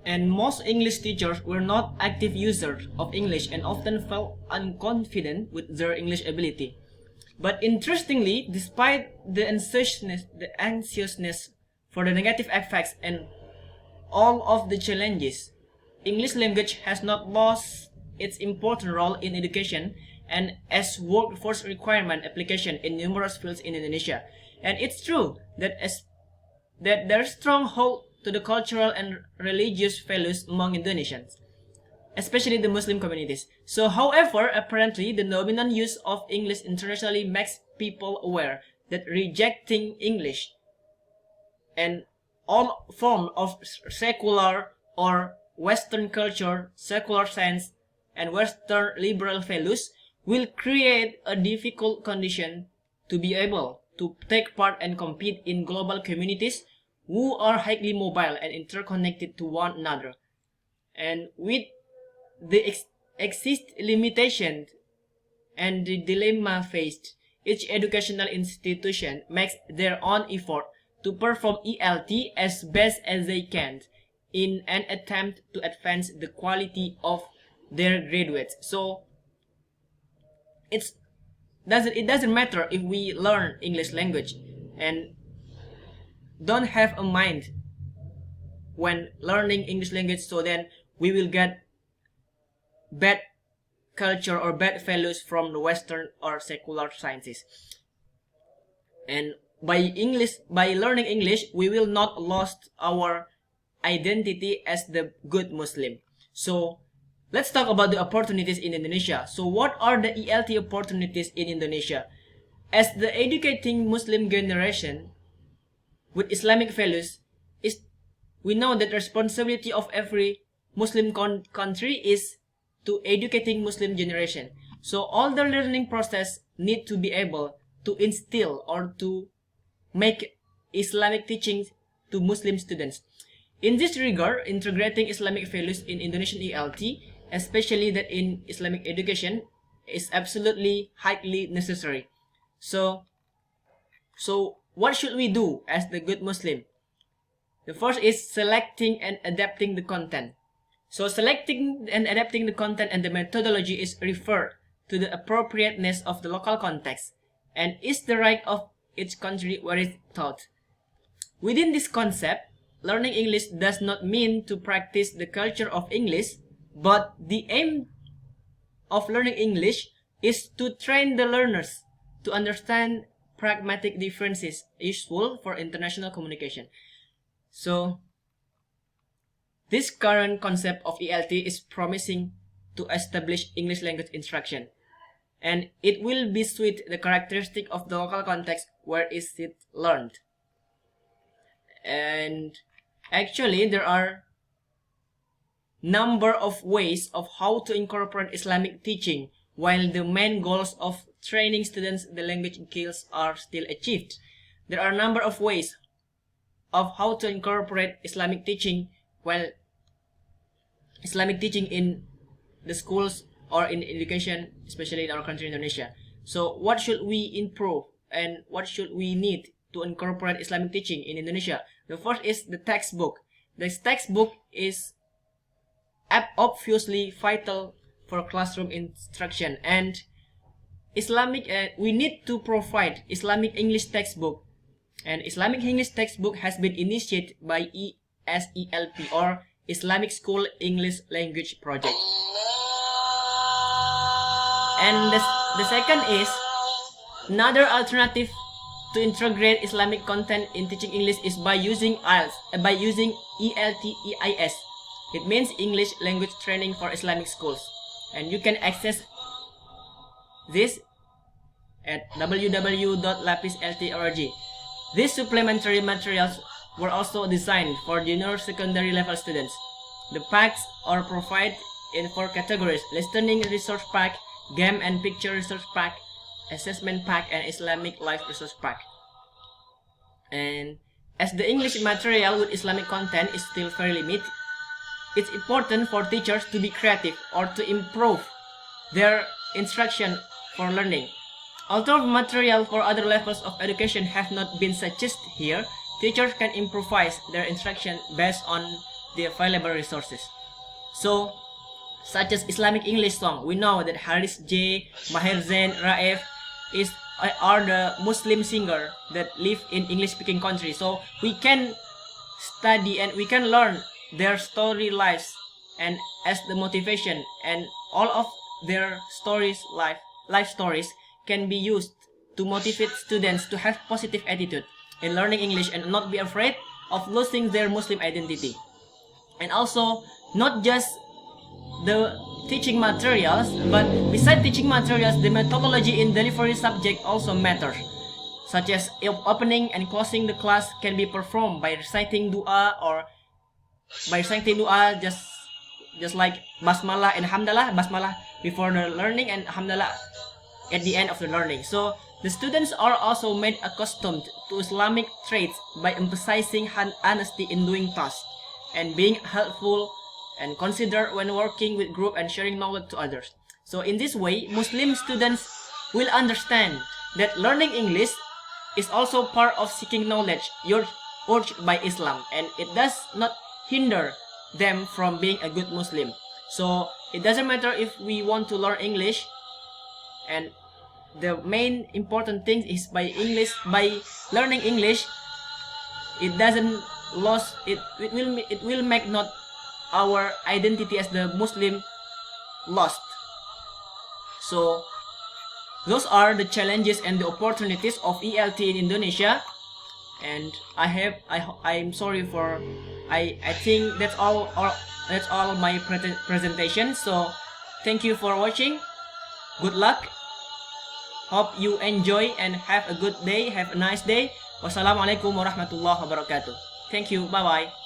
And most English teachers were not active users of English and often felt unconfident with their English ability. But interestingly, despite the anxiousness for the negative effects and all of the challenges, English language has not lost its important role in education and as workforce requirement application in numerous fields in Indonesia. And it's true that there's strong hold to the cultural and religious values among Indonesians, especially the Muslim communities. So, however, apparently the dominant use of English internationally makes people aware that rejecting English and all form of secular or Western culture, secular science, and Western liberal values will create a difficult condition to be able to take part and compete in global communities who are highly mobile and interconnected to one another. And with the exist limitations and the dilemma faced, each educational institution makes their own effort to perform ELT as best as they can in an attempt to advance the quality of their graduates. So it doesn't matter if we learn English language and don't have a mind when learning English language, so then we will get bad culture or bad values from the Western or secular sciences. And by learning English, we will not lost our identity as the good Muslim. So let's talk about the opportunities in Indonesia. So what are the ELT opportunities in Indonesia? As the educating Muslim generation with Islamic values, we know that the responsibility of every Muslim country is to educating Muslim generation. So all the learning process need to be able to instill or to make Islamic teachings to Muslim students. In this regard, integrating Islamic values in Indonesian ELT, especially that in Islamic education, is absolutely highly necessary. So what should we do as the good Muslim? The first is selecting and adapting the content. So selecting and adapting the content and the methodology is referred to the appropriateness of the local context and is the right of each country where it's taught. Within this concept, learning English does not mean to practice the culture of English, but the aim of learning English is to train the learners to understand pragmatic differences useful for international communication. So this current concept of ELT is promising to establish English language instruction, and it will be suit the characteristic of the local context where is it learned. And actually there are number of ways of how to incorporate Islamic teaching while the main goals of training students the language skills are still achieved. There are a number of ways of how to incorporate Islamic teaching while Islamic teaching in the schools or in education, especially in our country Indonesia. So what should we improve and what should we need to incorporate Islamic teaching in Indonesia? The first is the textbook. The textbook is obviously vital for classroom instruction, and we need to provide Islamic English textbook, and Islamic English textbook has been initiated by ISLP or Islamic School English Language Project. And the second is another alternative to integrate Islamic content in teaching English is by using ELT-EIS. It means English Language Training for Islamic Schools, and you can access this at www.lapislt.org. These supplementary materials were also designed for junior secondary level students. The packs are provided in 4 categories: listening resource pack, game and picture resource pack, assessment pack, and Islamic life resource pack. And as the English material with Islamic content is still very limited, it's important for teachers to be creative or to improve their instruction for learning. Although material for other levels of education have not been suggested here, teachers can improvise their instruction based on the available resources. So, such as Islamic English song, we know that Haris J, Maher Zain, Raif are the Muslim singer that live in English-speaking countries. So we can study and we can learn their story lives and as the motivation, and all of their stories, life stories can be used to motivate students to have positive attitude in learning English and not be afraid of losing their Muslim identity. And also, not just the teaching materials, but beside teaching materials, the methodology in delivery subject also matters, such as opening and closing the class can be performed by reciting dua, or by reciting dua just like basmalah and hamdalah, basmalah before the learning and hamdalah at the end of the learning. So the students are also made accustomed to Islamic traits by emphasizing honesty in doing tasks and being helpful and considered when working with group and sharing knowledge to others. So in this way, Muslim students will understand that learning English is also part of seeking knowledge urged by Islam, and it does not hinder them from being a good Muslim. So it doesn't matter if we want to learn English, and the main important thing is by learning English, it doesn't lose it will make not our identity as the Muslim lost. So those are the challenges and the opportunities of ELT in Indonesia, and I'm sorry for I think that's all my presentation. So thank you for watching. Good luck. Hope you enjoy and have a good day. Have a nice day. Wassalamualaikum warahmatullahi wabarakatuh. Thank you. Bye bye.